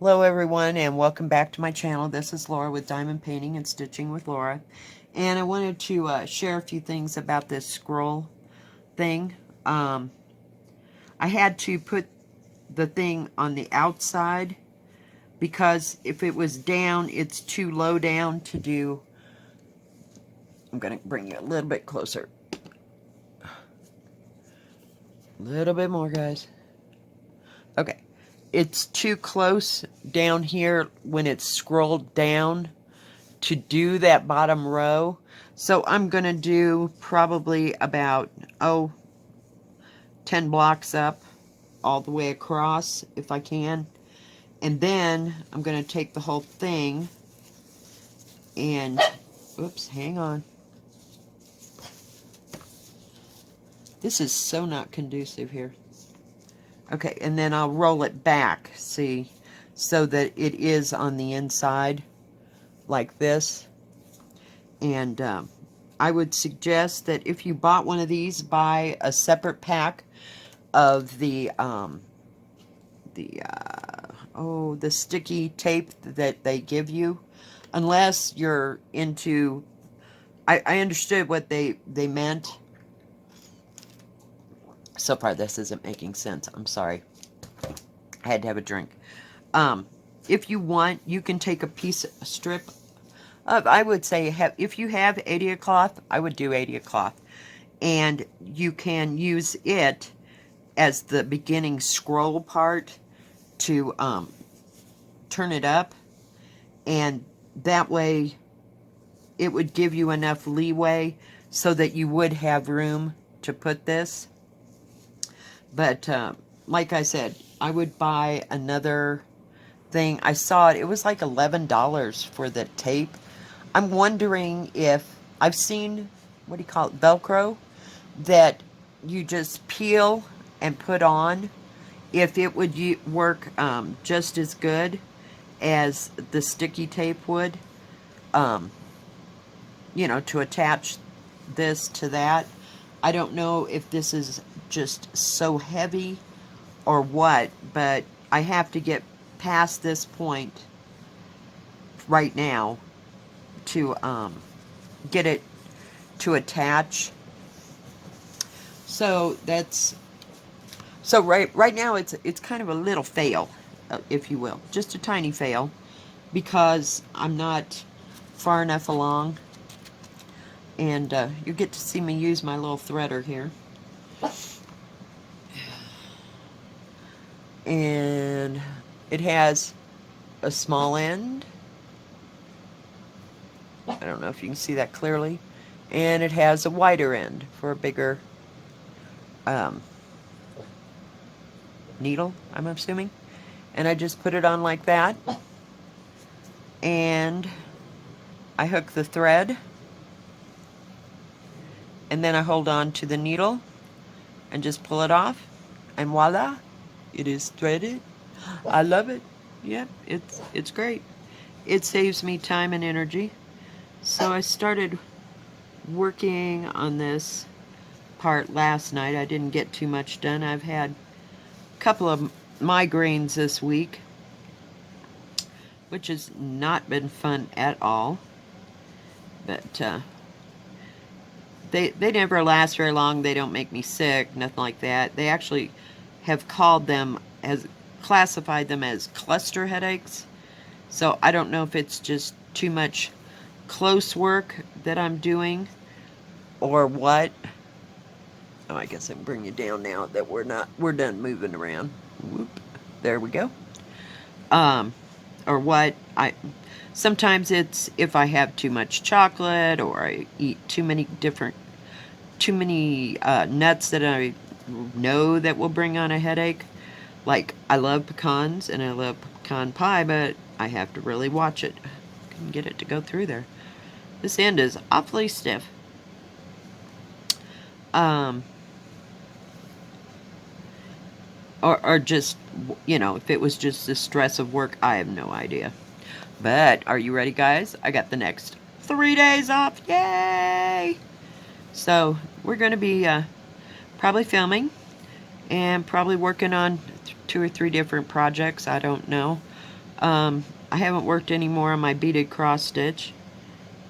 Hello everyone and welcome back to my channel. This is Laura with Diamond Painting and Stitching with Laura. And I wanted to share a few things about this scroll thing. I had to put the thing on the outside because if it was down, it's too low down to do. I'm going to bring you a little bit closer. A little bit more, guys. Okay. It's too close down here when it's scrolled down to do that bottom row. So I'm going to do probably about, 10 blocks up all the way across if I can. And then I'm going to take the whole thing and, oops, hang on. This is so not conducive here. Okay, and then I'll roll it back, see, so that it is on the inside like this. And I would suggest that if you bought one of these, buy a separate pack of the sticky tape that they give you, unless you're into. I understood what they meant. So far, this isn't making sense. I'm sorry. I had to have a drink. If you want, you can take a strip of, I would say, if you have 80 cloth, I would do 80 cloth. And you can use it as the beginning scroll part to turn it up. And that way, it would give you enough leeway so that you would have room to put this. But like I said, I would buy another thing. I saw it. It was like $11 for the tape. I'm wondering if I've seen, what do you call it, Velcro, that you just peel and put on, if it would work just as good as the sticky tape would, you know, to attach this to that. I don't know if this is just so heavy or what, but I have to get past this point right now to get it to attach. So that's right now it's kind of a little fail, if you will, just a tiny fail, because I'm not far enough along. And you get to see me use my little threader here. And it has a small end. I don't know if you can see that clearly. And it has a wider end for a bigger needle, I'm assuming. And I just put it on like that. And I hook the thread. And then I hold on to the needle and just pull it off. And voila, it is threaded. I love it. Yep, it's great. It saves me time and energy. So I started working on this part last night. I didn't get too much done. I've had a couple of migraines this week, which has not been fun at all. But they never last very long. They don't make me sick, nothing like that. They actually have classified them as cluster headaches. So I don't know if it's just too much close work that I'm doing or what. Oh, I guess I can bring you down now that we're done moving around. Whoop. There we go. Or what. Sometimes it's if I have too much chocolate or I eat too many nuts that I know that will bring on a headache. Like, I love pecans and I love pecan pie, but I have to really watch it. Couldn't get it to go through there. This end is awfully stiff. Or just, you know, if it was just the stress of work, I have no idea. But, are you ready, guys? I got the next 3 days off. Yay! So, we're going to be probably filming and probably working on 2 or 3 different projects. I don't know. I haven't worked any more on my beaded cross stitch.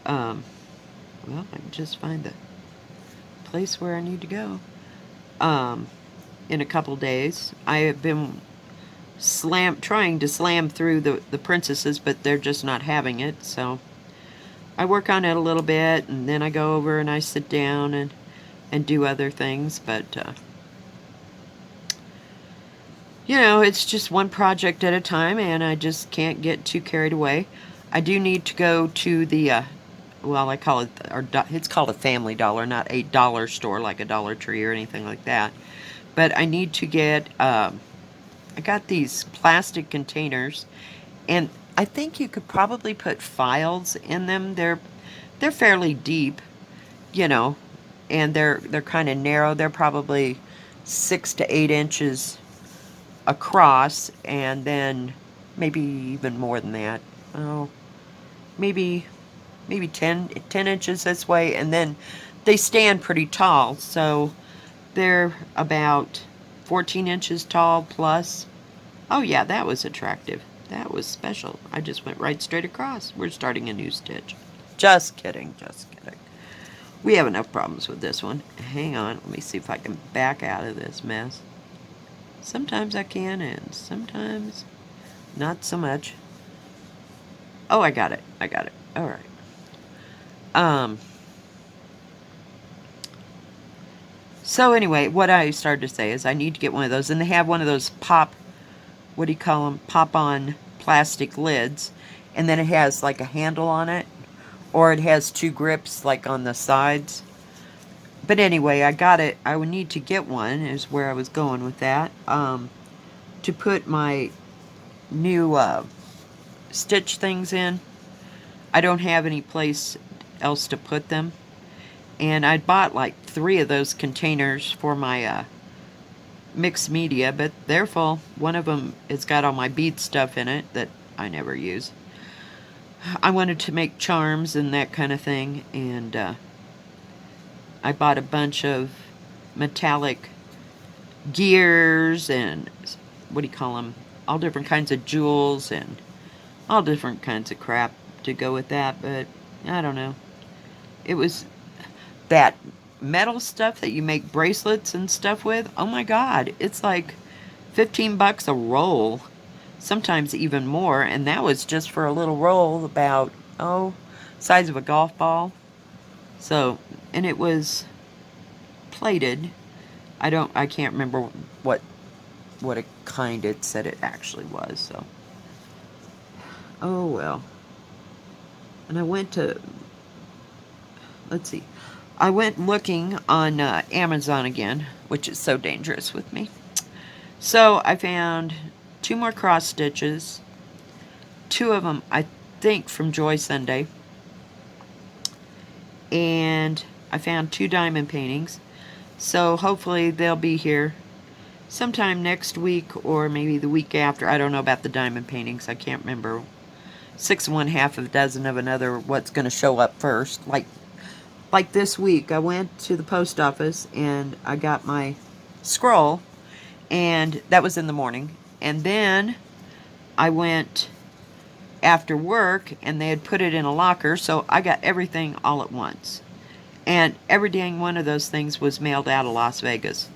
Well, I can just find the place where I need to go. In a couple days. I have been trying to slam through the princesses, but they're just not having it, so I work on it a little bit, and then I go over and I sit down and do other things, but you know, it's just one project at a time, and I just can't get too carried away. I do need to go to the well, I call it, it's called a Family Dollar, not a dollar store like a Dollar Tree or anything like that. But I need to get, I got these plastic containers, and I think you could probably put files in them. They're fairly deep, you know, and they're kind of narrow. They're probably 6 to 8 inches across, and then maybe even more than that. Oh, maybe 10 inches this way, and then they stand pretty tall, so they're about 14 inches tall plus. Oh yeah, that was attractive. That was special. I just went right straight across. We're starting a new stitch. Just kidding, just kidding. We have enough problems with this one. Hang on, let me see if I can back out of this mess. Sometimes I can, and sometimes not so much. Oh, I got it. I got it. All right. So anyway, what I started to say is I need to get one of those, and they have one of those what do you call them, pop-on plastic lids, and then it has like a handle on it, or it has 2 grips like on the sides. But anyway, I got it. I would need to get one, is where I was going with that, to put my new stitch things in. I don't have any place else to put them. And I bought like 3 of those containers for my mixed media, but they're full. One of them has got all my bead stuff in it that I never use. I wanted to make charms and that kind of thing, and I bought a bunch of metallic gears and, what do you call them, all different kinds of jewels and all different kinds of crap to go with that, but I don't know. It was that metal stuff that you make bracelets and stuff with. Oh my god, it's like 15 bucks a roll, sometimes even more, and that was just for a little roll about, size of a golf ball. So, and it was plated. I can't remember what a kind it said it actually was, so. Oh well. And I went to, let's see, I went looking on Amazon again, which is so dangerous with me. So I found 2 more cross stitches, 2 of them I think from Joy Sunday, and I found 2 diamond paintings. So hopefully they'll be here sometime next week or maybe the week after. I don't know about the diamond paintings. I can't remember. 6 of one, half of a dozen of another, what's going to show up first. Like this week, I went to the post office and I got my scroll, and that was in the morning. And then I went after work, and they had put it in a locker, so I got everything all at once. And every dang one of those things was mailed out of Las Vegas.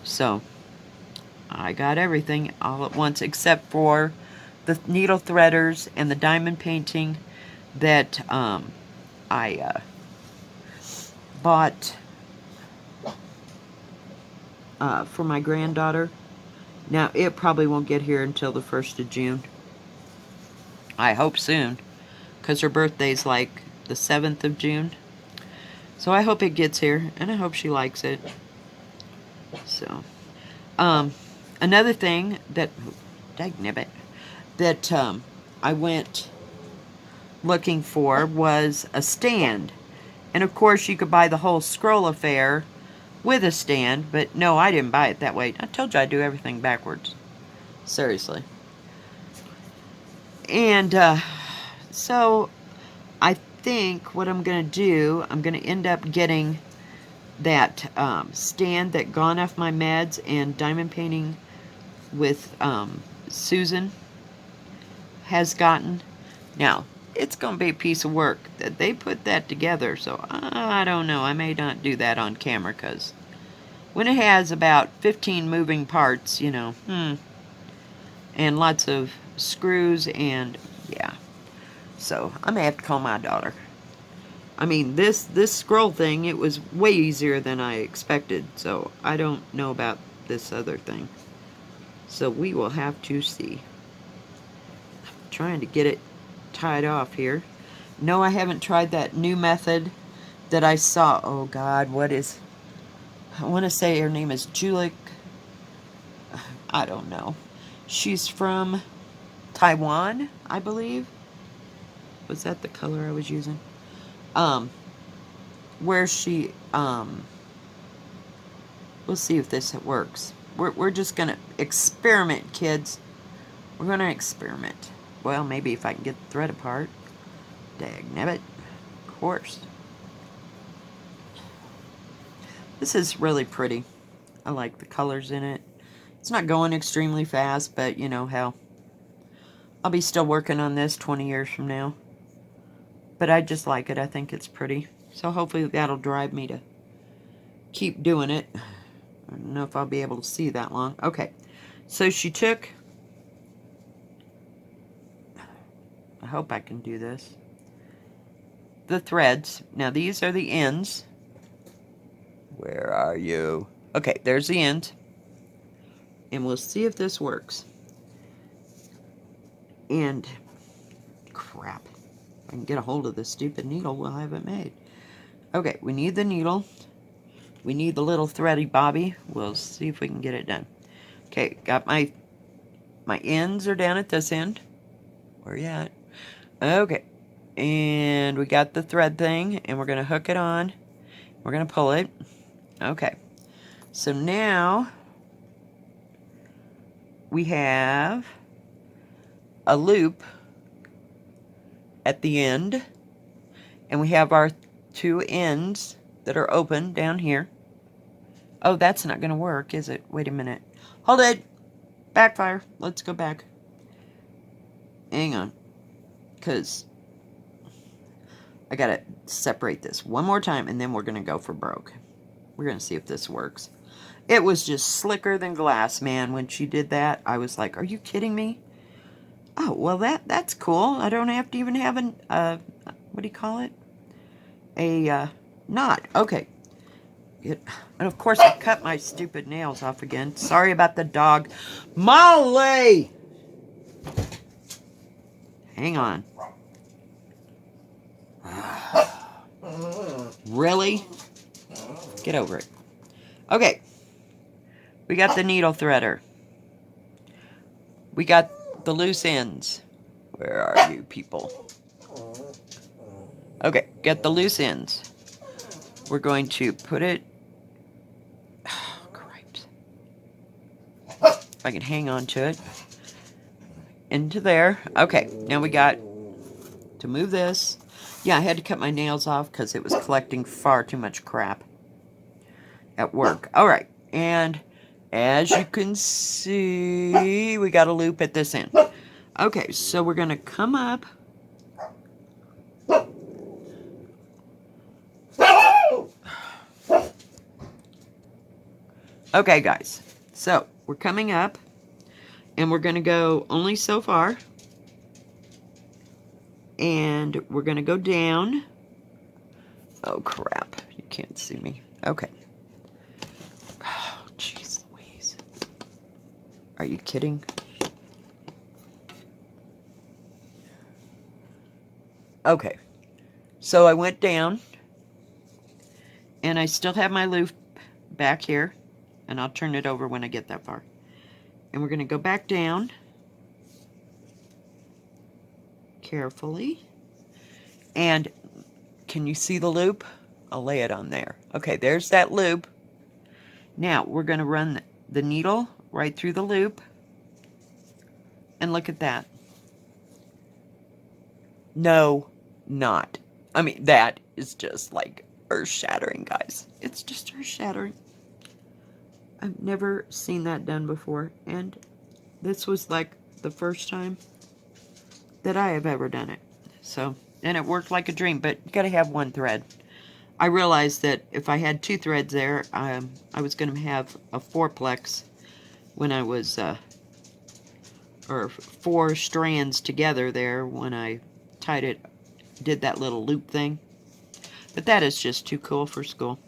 So I got everything all at once, except for the needle threaders and the diamond painting that I bought for my granddaughter. Now, it probably won't get here until the 1st of June. I hope soon, because her birthday's like the 7th of June. So I hope it gets here, and I hope she likes it. So, another thing that, dagnabbit, that I went looking for was a stand. And of course you could buy the whole scroll affair with a stand, but no, I didn't buy it that way. I told you I do everything backwards. Seriously. And so I think what I'm going to do, I'm going to end up getting that stand that Gone Off My Meds and diamond painting with Susan has gotten. Now, it's going to be a piece of work that they put that together, so I don't know. I may not do that on camera, because when it has about 15 moving parts, you know, and lots of screws and, yeah. So, I may have to call my daughter. I mean, this scroll thing, it was way easier than I expected, so I don't know about this other thing. So we will have to see. I'm trying to get it tied off here. No, I haven't tried that new method that I saw. Oh God, what is... I want to say her name is Julik. I don't know. She's from Taiwan, I believe. Was that the color I was using? Where she, we'll see if this works. We're just gonna experiment, kids. We're gonna experiment. Well, maybe if I can get the thread apart. Dagnabbit. Of course. This is really pretty. I like the colors in it. It's not going extremely fast, but you know how I'll be still working on this 20 years from now. But I just like it. I think it's pretty. So hopefully that'll drive me to keep doing it. I don't know if I'll be able to see that long. Okay. So she took... I hope I can do this. The threads. Now these are the ends. Where are you? Okay, there's the end. And we'll see if this works. And... crap. If I can get a hold of this stupid needle, we'll have it made. Okay, we need the needle. We need the little thready bobby. We'll see if we can get it done. Okay, got my ends are down at this end. Where you at? Okay. And we got the thread thing, and we're going to hook it on. We're going to pull it. Okay. So now we have a loop at the end, and we have our two ends that are open down here. Oh, that's not going to work, is it? Wait a minute. Hold it. Backfire. Let's go back. Hang on. Because I got to separate this one more time, and then we're going to go for broke. We're going to see if this works. It was just slicker than glass, man. When she did that, I was like, are you kidding me? Oh, well, that's cool. I don't have to even have what do you call it? A knot. Okay. And of course, I cut my stupid nails off again. Sorry about the dog. Molly! Hang on. Really? Get over it. Okay. We got the needle threader. We got the loose ends. Where are you people? Okay, got the loose ends. We're going to put it... Oh, cripes. If I can hang on to it. Into there. Okay, now we got to move this. Yeah, I had to cut my nails off because it was collecting far too much crap at work. Alright, and as you can see, we got a loop at this end. Okay, so we're going to come up. Okay, guys, so we're coming up, and we're going to go only so far, and we're going to go down. Oh, crap, you can't see me. Okay. Oh, jeez Louise. Are you kidding? Okay, so I went down, and I still have my loop back here. And I'll turn it over when I get that far. And we're going to go back down. Carefully. And can you see the loop? I'll lay it on there. Okay, there's that loop. Now, we're going to run the needle right through the loop. And look at that. No, not. I mean, that is just like earth-shattering, guys. It's just earth-shattering. I've never seen that done before, and this was like the first time that I have ever done it. So, and it worked like a dream, but you got to have one thread. I realized that if I had 2 threads there, I was going to have a 4-plex when I was, or 4 strands together there when I tied it, did that little loop thing. But that is just too cool for school.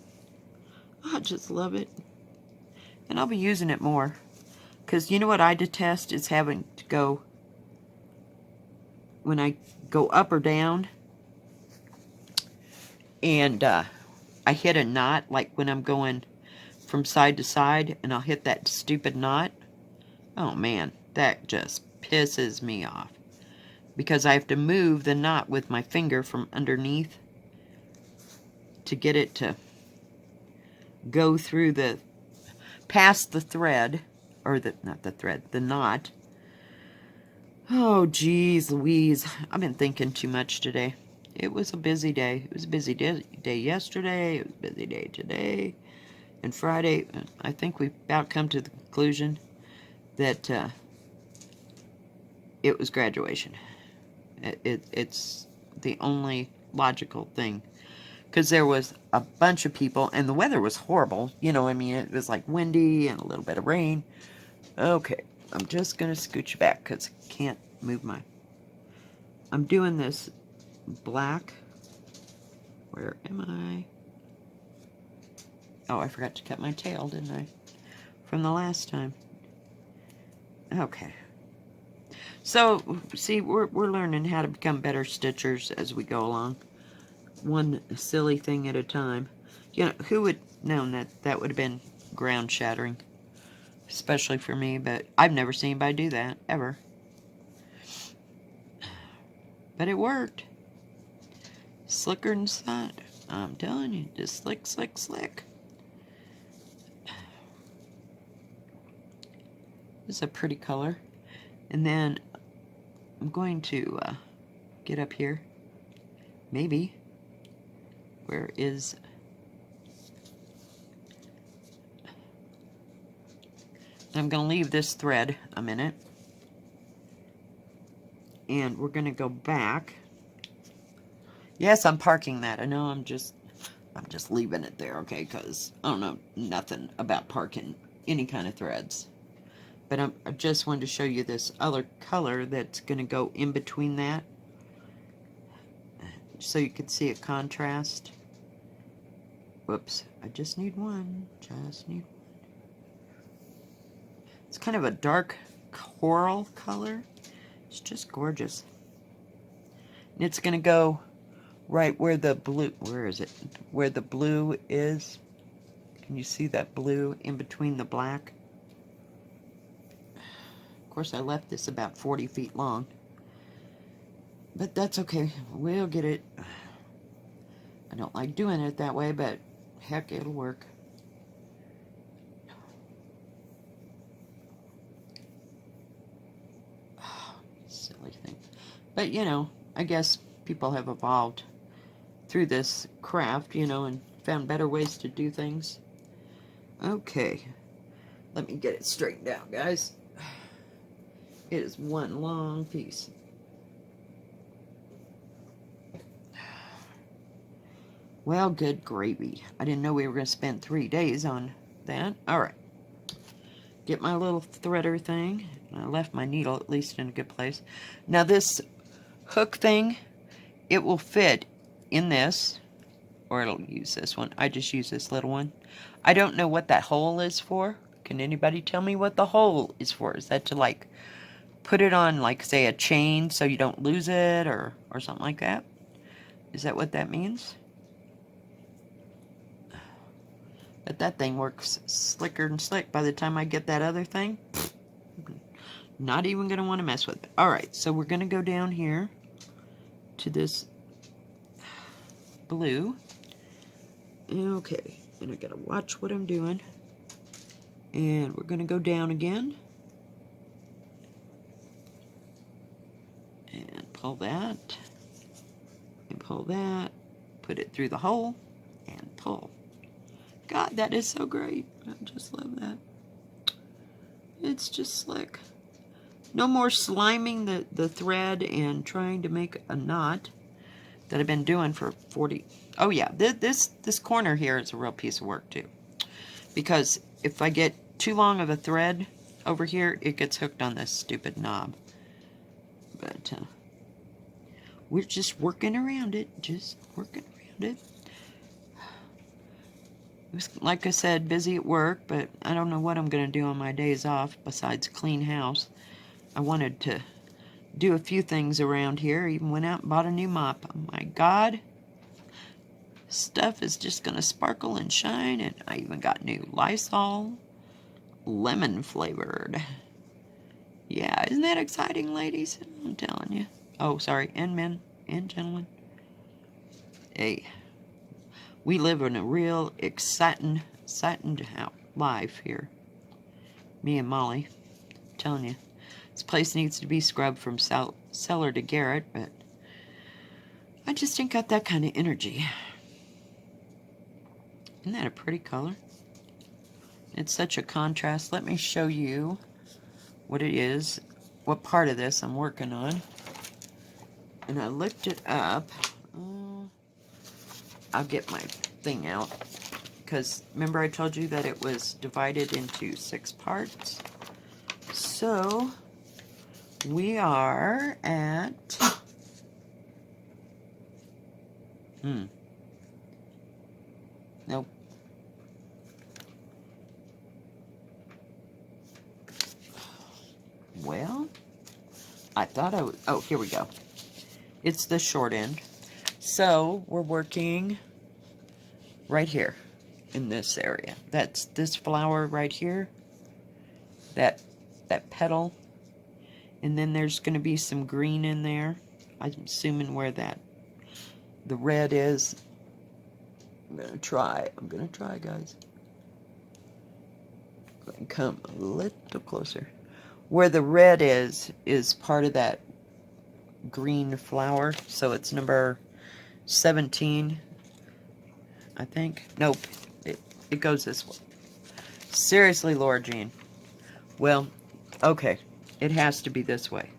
I just love it. And I'll be using it more. Because you know what I detest is having to go, when I go up or down, and I hit a knot, like when I'm going from side to side, and I'll hit that stupid knot. Oh man, that just pisses me off. Because I have to move the knot with my finger from underneath to get it to go through the, past the thread, or the, not the thread, the knot. Oh, geez, Louise. I've been thinking too much today. It was a busy day. It was a busy day yesterday. It was a busy day today. And Friday, I think we've about come to the conclusion that it was graduation. It's the only logical thing. Because there was a bunch of people, and the weather was horrible. You know, I mean, it was like windy and a little bit of rain. Okay, I'm just going to scoot you back because I can't move my... I'm doing this black. Where am I? Oh, I forgot to cut my tail, didn't I? From the last time. Okay. So, see, we're learning how to become better stitchers as we go along. One silly thing at a time. You know, who would known that that would have been ground shattering? Especially for me, but I've never seen anybody do that, ever. But it worked. Slicker than snot. I'm telling you, just slick, slick, slick. This is a pretty color. And then I'm going to get up here. Maybe. Where is... I'm going to leave this thread a minute. And we're going to go back. Yes, I'm parking that. I know I'm just leaving it there, okay? Because I don't know nothing about parking any kind of threads. But I just wanted to show you this other color that's going to go in between that. So you can see a contrast. Whoops. I just need one. Just need one. It's kind of a dark coral color. It's just gorgeous. And it's going to go right where the blue... Where is it? Where the blue is. Can you see that blue in between the black? Of course, I left this about 40 feet long. But that's okay. We'll get it. I don't like doing it that way, but heck, it'll work. Silly thing. But, you know, I guess people have evolved through this craft, you know, and found better ways to do things. Okay. Let me get it straightened out, guys. It is one long piece. Well, good gravy. I didn't know we were going to spend 3 days on that. Alright. Get my little threader thing. I left my needle at least in a good place. Now this hook thing, it will fit in this, or it'll use this one. I just use this little one. I don't know what that hole is for. Can anybody tell me what the hole is for? Is that to like put it on, like, say, a chain so you don't lose it, or something like that? Is that what that means? But that thing works slicker than slick. By the time I get that other thing, not even going to want to mess with it. Alright, so we're going to go down here to this blue. Okay, and I got to watch what I'm doing. And we're going to go down again. And pull that. And pull that. Put it through the hole. And pull. God, that is so great. I just love that. It's just slick. No more sliming the thread and trying to make a knot that I've been doing for 40. Oh yeah, this corner here is a real piece of work too. Because if I get too long of a thread over here, it gets hooked on this stupid knob. But we're just working around it. Just working around it. It was, like I said, busy at work, but I don't know what I'm going to do on my days off besides clean house. I wanted to do a few things around here. Even went out and bought a new mop. Oh my God. Stuff is just going to sparkle and shine. And I even got new Lysol. Lemon flavored. Yeah, isn't that exciting, ladies? I'm telling you. Oh, sorry, and men and gentlemen. Hey, we live in a real exciting life here. Me and Molly. I'm telling you. This place needs to be scrubbed from cellar to garret, but I just ain't got that kind of energy. Isn't that a pretty color? It's such a contrast. Let me show you what it is, what part of this I'm working on. And I looked it up. I'll get my thing out. Because remember I told you that it was divided into 6 parts. So we are at... Nope. Well, I thought I would... Oh, here we go. It's the short end. So, we're working right here in this area. That's this flower right here. That petal. And then there's going to be some green in there. I'm assuming where the red is. I'm going to try, guys. Come a little closer. Where the red is part of that green flower. So it's number 17, I think. Nope. It goes this way. Seriously, Laura Jean. Well, okay. It has to be this way.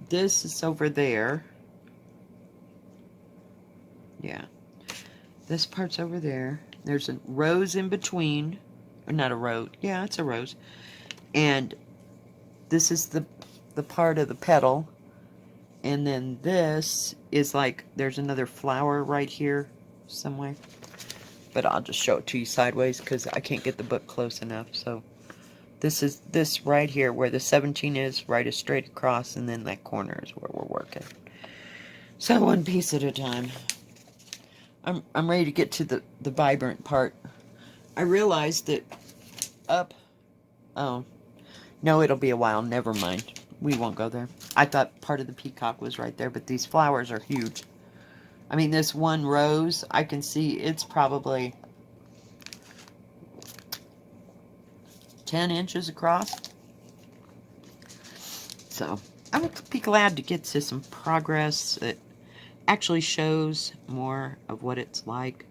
This is over there. Yeah. This part's over there. There's a rose in between. Or not a rose. Yeah, it's a rose. And this is the part of the petal. And then this is like, there's another flower right here somewhere. But I'll just show it to you sideways because I can't get the book close enough. So this is this right here where the 17 is, right is straight across, and then that corner is where we're working. So one piece at a time. I'm ready to get to the vibrant part. I realized that oh, no, it'll be a while. Never mind. We won't go there. I thought part of the peacock was right there, but these flowers are huge. I mean, this one rose, I can see it's probably 10 inches across. So, I would be glad to get to some progress that actually shows more of what it's like.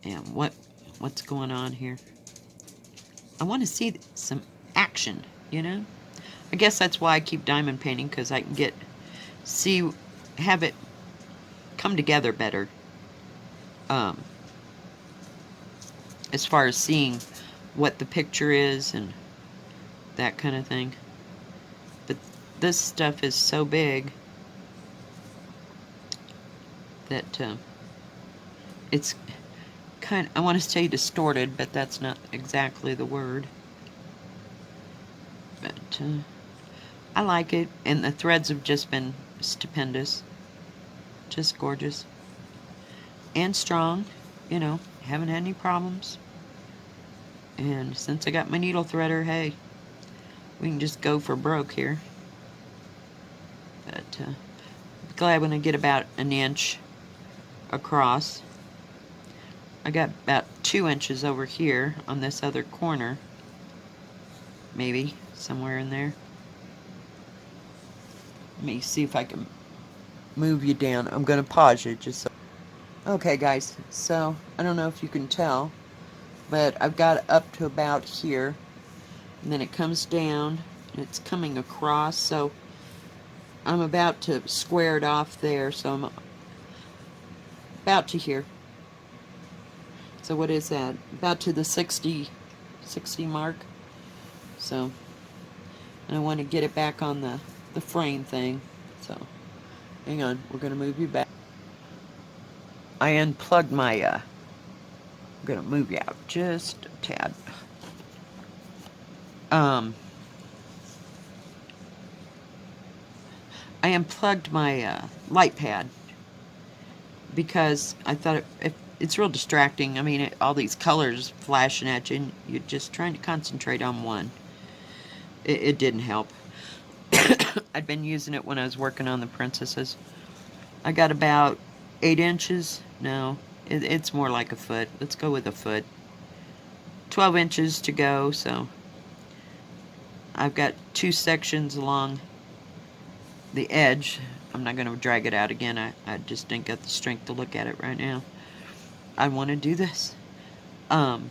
And what's going on here. I want to see some action, you know? I guess that's why I keep diamond painting, because I can have it come together better. As far as seeing what the picture is and that kind of thing. But this stuff is so big that it's kind of, I want to say distorted, but that's not exactly the word. But I like it, and the threads have just been stupendous. Just gorgeous. And strong, you know, haven't had any problems. And since I got my needle threader, hey, we can just go for broke here. But I'm glad when I get about an inch across. I got about 2 inches over here on this other corner. Maybe somewhere in there. Let me see if I can move you down. I'm going to pause you just so. Okay, guys, so I don't know if you can tell, but I've got up to about here. and then it comes down, and it's coming across, so I'm about to square it off there, so I'm about to here. So what is that? About to the 60 mark. So, and I want to get it back on the frame thing. So, hang on, we're going to move you back. I unplugged my, I'm going to move you out just a tad. I unplugged my light pad because I thought it's real distracting. I mean, all these colors flashing at you, and you're just trying to concentrate on one. It didn't help. I'd been using it when I was working on the princesses. I got about 8 inches. No, it's more like a foot. Let's go with a foot. 12 inches to go, so I've got 2 sections along the edge. I'm not going to drag it out again. I just didn't get the strength to look at it right now. I want to do this. About,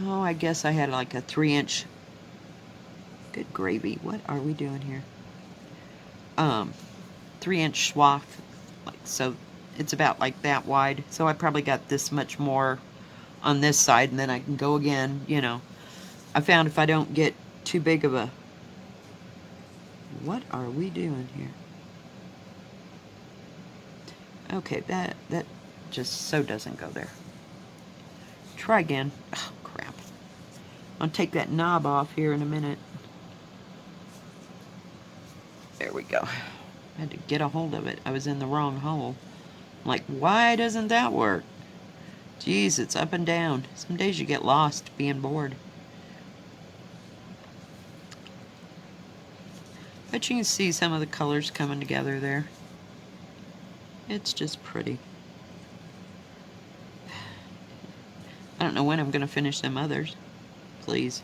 I guess I had like a 3-inch. Good gravy. What are we doing here? 3-inch swath. Like, so it's about like that wide. So I probably got this much more on this side, and then I can go again, you know. I found if I don't get too big of a... What are we doing here? Okay, that just so doesn't go there. Try again. Oh, crap. I'll take that knob off here in a minute. There we go. I had to get a hold of it. I was in the wrong hole. I'm like, why doesn't that work? Jeez, it's up and down. Some days you get lost being bored. But you can see some of the colors coming together there. It's just pretty. I don't know when I'm going to finish them others. Please.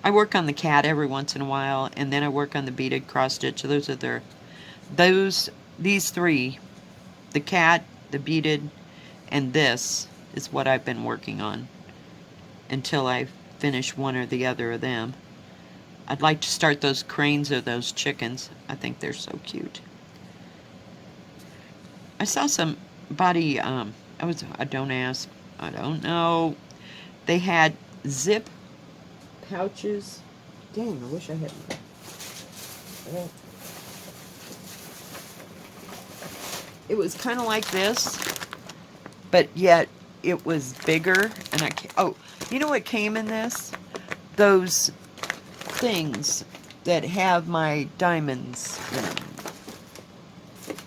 I work on the cat every once in a while, and then I work on the beaded cross stitch. Those are these 3, the cat, the beaded, and this is what I've been working on until I finish one or the other of them. I'd like to start those cranes or those chickens. I think they're so cute. I saw somebody, don't ask, I don't know. They had zip pouches. Dang, I wish I had one. It was kind of like this, but yet it was bigger. And you know what came in this? Those things that have my diamonds in them.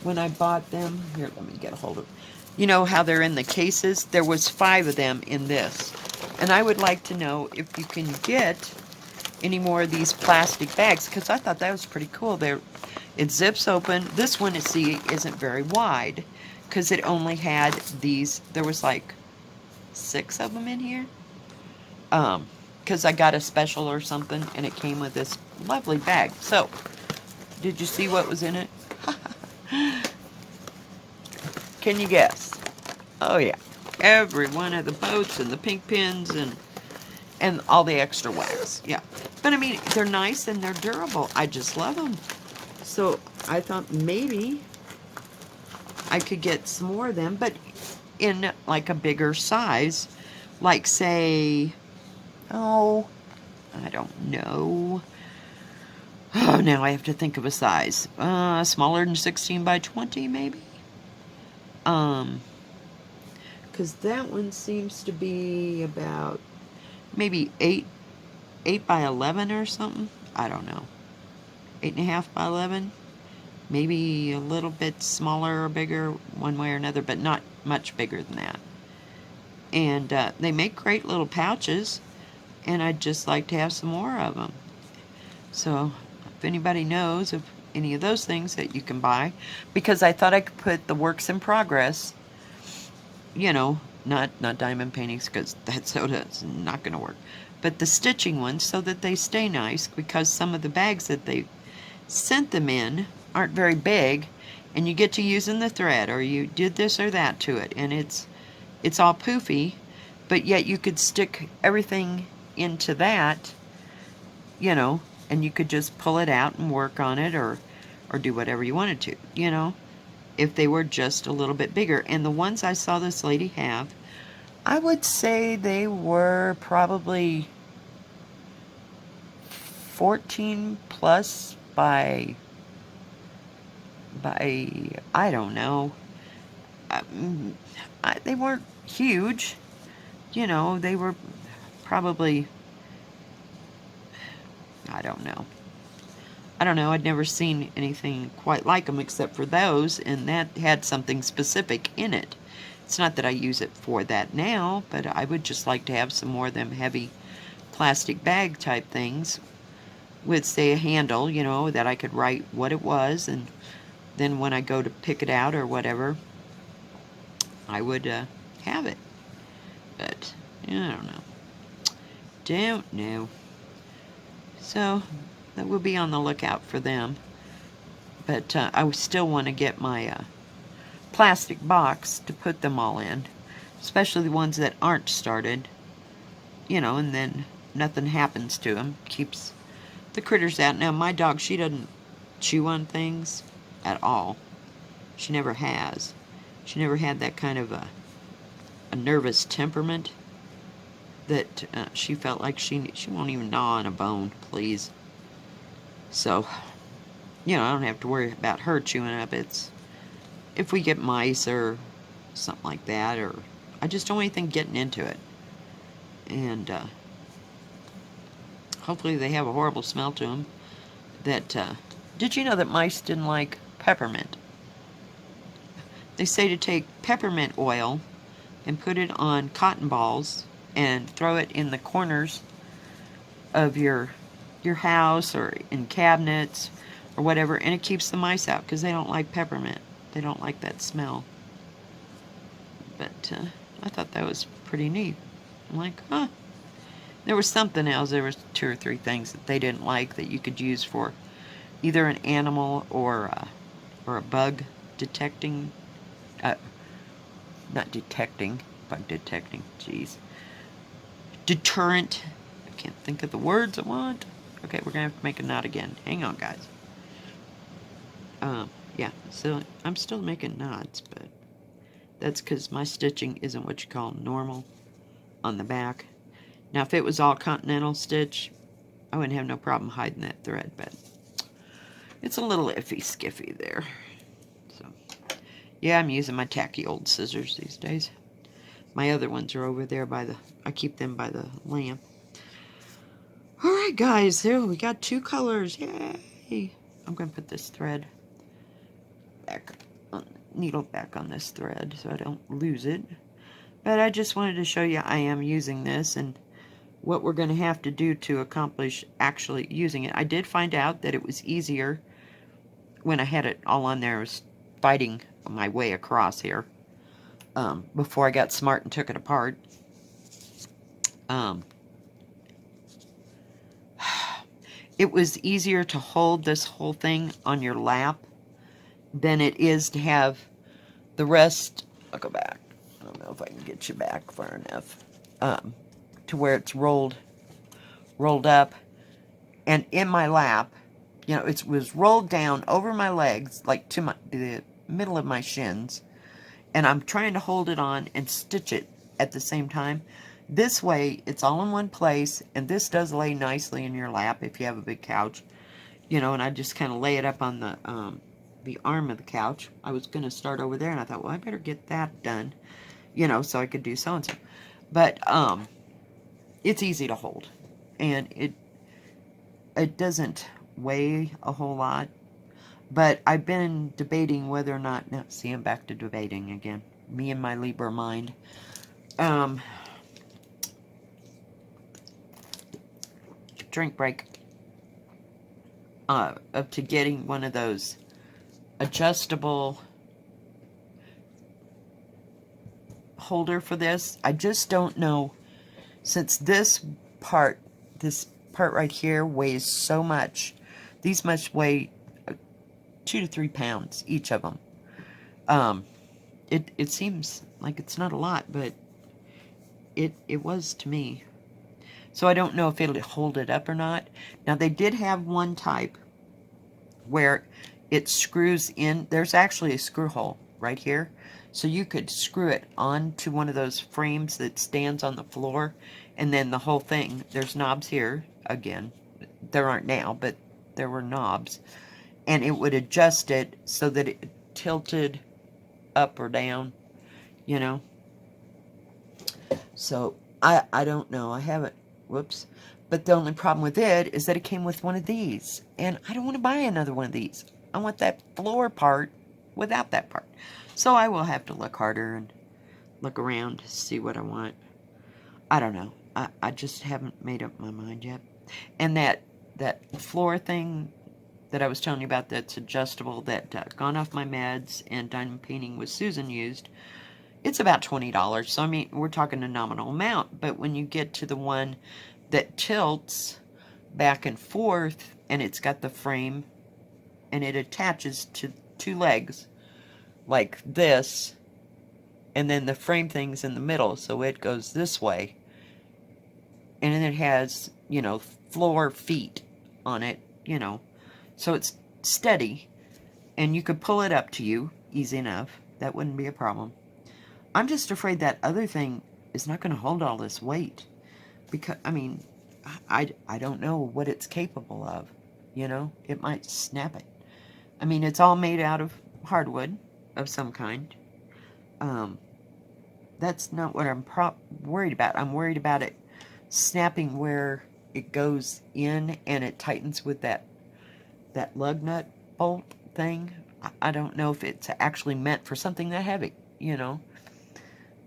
When I bought them, here, let me get a hold of them. You know how they're in the cases? There was 5 of them in this. And I would like to know if you can get any more of these plastic bags, because I thought that was pretty cool. It zips open. This one, isn't very wide, because it only had these. There was like 6 of them in here. Because I got a special or something, and it came with this lovely bag. So, did you see what was in it? Can you guess? Oh yeah, every one of the boats and the pink pins and all the extra wax. Yeah, but I mean, they're nice and they're durable. I just love them. So I thought maybe I could get some more of them, but in like a bigger size, like say, I don't know. Oh, now I have to think of a size. Smaller than 16 by 20, maybe? Because that one seems to be about maybe 8 by 11 or something. I don't know. 8.5 by 11. Maybe a little bit smaller or bigger one way or another, but not much bigger than that. And they make great little pouches, and I'd just like to have some more of them. So if anybody knows of any of those things that you can buy, because I thought I could put the works in progress, you know, not diamond paintings, because that soda is not going to work, but the stitching ones, so that they stay nice, because some of the bags that they sent them in aren't very big, and you get to using the thread, or you did this or that to it, and it's all poofy, but yet you could stick everything into that, you know, and you could just pull it out and work on it, or do whatever you wanted to, you know, if they were just a little bit bigger. And the ones I saw this lady have, I would say they were probably 14 plus by I don't know. Um, they weren't huge, you know. They were probably, I don't know. I don't know. I'd never seen anything quite like them except for those, and that had something specific in it. It's not that I use it for that now, but I would just like to have some more of them heavy plastic bag type things with, say, a handle, you know, that I could write what it was, and then when I go to pick it out or whatever, I would have it. But I don't know. Don't know. So that we'll be on the lookout for them. But I still want to get my plastic box to put them all in, especially the ones that aren't started, you know, and then nothing happens to them. Keeps the critters out. Now, my dog, she doesn't chew on things at all. She never has. She never had that kind of a nervous temperament that she felt like she won't even gnaw on a bone, please. So, you know, I don't have to worry about her chewing up. It's if we get mice or something like that, or I just don't want anything getting into it. And hopefully they have a horrible smell to them. That did you know that mice didn't like peppermint? They say to take peppermint oil and put it on cotton balls and throw it in the corners of your house or in cabinets or whatever, and it keeps the mice out because they don't like peppermint. They don't like that smell. But I thought that was pretty neat. I'm like, huh. There was something else. There was 2 or 3 things that they didn't like that you could use for either an animal or a bug detecting. Not detecting, bug detecting. Jeez. Deterrent. I can't think of the words I want. Okay, we're gonna have to make a knot again. Hang on, guys. Yeah. So I'm still making knots, but that's because my stitching isn't what you call normal on the back. Now, if it was all continental stitch, I wouldn't have no problem hiding that thread, but it's a little iffy skiffy there. So, yeah, I'm using my tacky old scissors these days. My other ones are over there I keep them by the lamp. Alright, guys, there we got 2 colors. Yay! I'm going to put this thread back, needle back on this thread so I don't lose it. But I just wanted to show you I am using this and what we're going to have to do to accomplish actually using it. I did find out that it was easier when I had it all on there. I was fighting my way across here before I got smart and took it apart. It was easier to hold this whole thing on your lap than it is to have the rest. I'll go back. I don't know if I can get you back far enough to where it's rolled up and in my lap. You know, it was rolled down over my legs, like to the middle of my shins, and I'm trying to hold it on and stitch it at the same time. This way, it's all in one place, and this does lay nicely in your lap if you have a big couch. You know, and I just kind of lay it up on the arm of the couch. I was going to start over there, and I thought, well, I better get that done, you know, so I could do so-and-so. But it's easy to hold, and it doesn't weigh a whole lot. But I've been debating whether or not... Now, see, I'm back to debating again. Me and my Libra mind. Drink break. Up to getting one of those adjustable holder for this. I just don't know, since this part right here weighs so much. These must weigh 2 to 3 pounds each of them. It seems like it's not a lot, but It was to me. So I don't know if it'll hold it up or not. Now they did have one type where it screws in. There's actually a screw hole right here. So you could screw it onto one of those frames that stands on the floor, and then the whole thing, there's knobs here, again, there aren't now, but there were knobs, and it would adjust it so that it tilted up or down, you know. So I don't know, I haven't, whoops, but the only problem with it is that it came with one of these, and I don't want to buy another one of these. I want that floor part without that part. So I will have to look harder and look around to see what I want. I don't know. I just haven't made up my mind yet. And that floor thing that I was telling you about that's adjustable, that Gone Off My Meds and Diamond Painting with Susan used, it's about $20. So, I mean, we're talking a nominal amount. But when you get to the one that tilts back and forth, and it's got the frame, and it attaches to two legs, like this, and then the frame thing's in the middle, so it goes this way, and then it has, you know, floor feet on it, you know, so it's steady, and you could pull it up to you easy enough. That wouldn't be a problem. I'm just afraid that other thing is not going to hold all this weight, because, I mean, I don't know what it's capable of, you know. It might snap it. I mean, it's all made out of hardwood of some kind. That's not what I'm worried about. I'm worried about it snapping where it goes in and it tightens with that lug nut bolt thing. I don't know if it's actually meant for something that heavy, you know.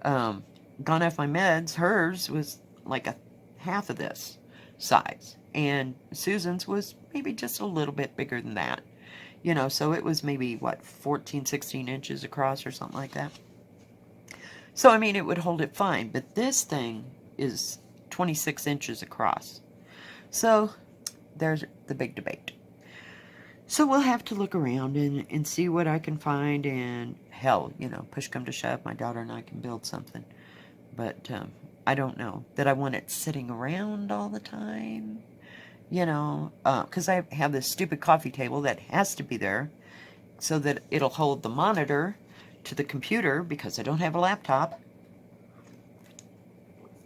Gone Off My Meds, hers was like a half of this size, and Susan's was maybe just a little bit bigger than that, you know, so it was maybe, what, 14, 16 inches across or something like that. So, I mean, it would hold it fine, but this thing is 26 inches across. So, there's the big debate. So, we'll have to look around and see what I can find, and hell, you know, push come to shove, my daughter and I can build something. But, I don't know that I want it sitting around all the time, you know, because I have this stupid coffee table that has to be there so that it'll hold the monitor to the computer, because I don't have a laptop,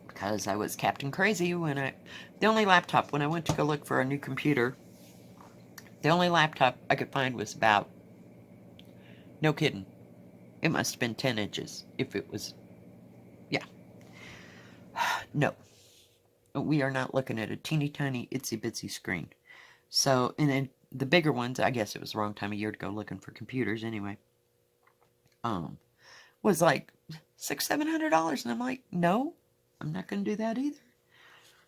because I was Captain Crazy when the only laptop, when I went to go look for a new computer, the only laptop I could find was about, no kidding, it must have been 10 inches, if it was, yeah, no, we are not looking at a teeny tiny itsy bitsy screen. So, and then the bigger ones, I guess it was the wrong time of year to go looking for computers anyway, was like $600-700, and I'm like, no, I'm not going to do that either.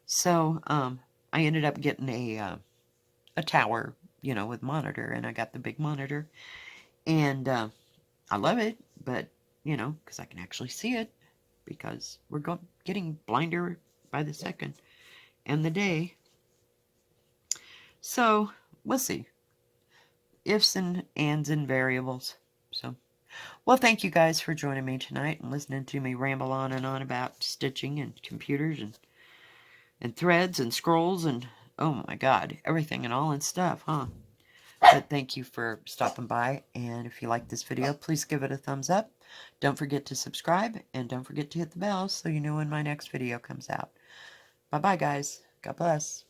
So, I ended up getting a tower, you know, with monitor, and I got the big monitor, and I love it, but, you know, because I can actually see it, because we're getting blinder by the second and the day. So, we'll see. Ifs and ands and variables. So, well, thank you guys for joining me tonight and listening to me ramble on and on about stitching and computers and threads and scrolls and, oh my god, everything and all and stuff, huh? But thank you for stopping by, and if you like this video, please give it a thumbs up. Don't forget to subscribe, and don't forget to hit the bell so you know when my next video comes out. Bye-bye, guys. God bless.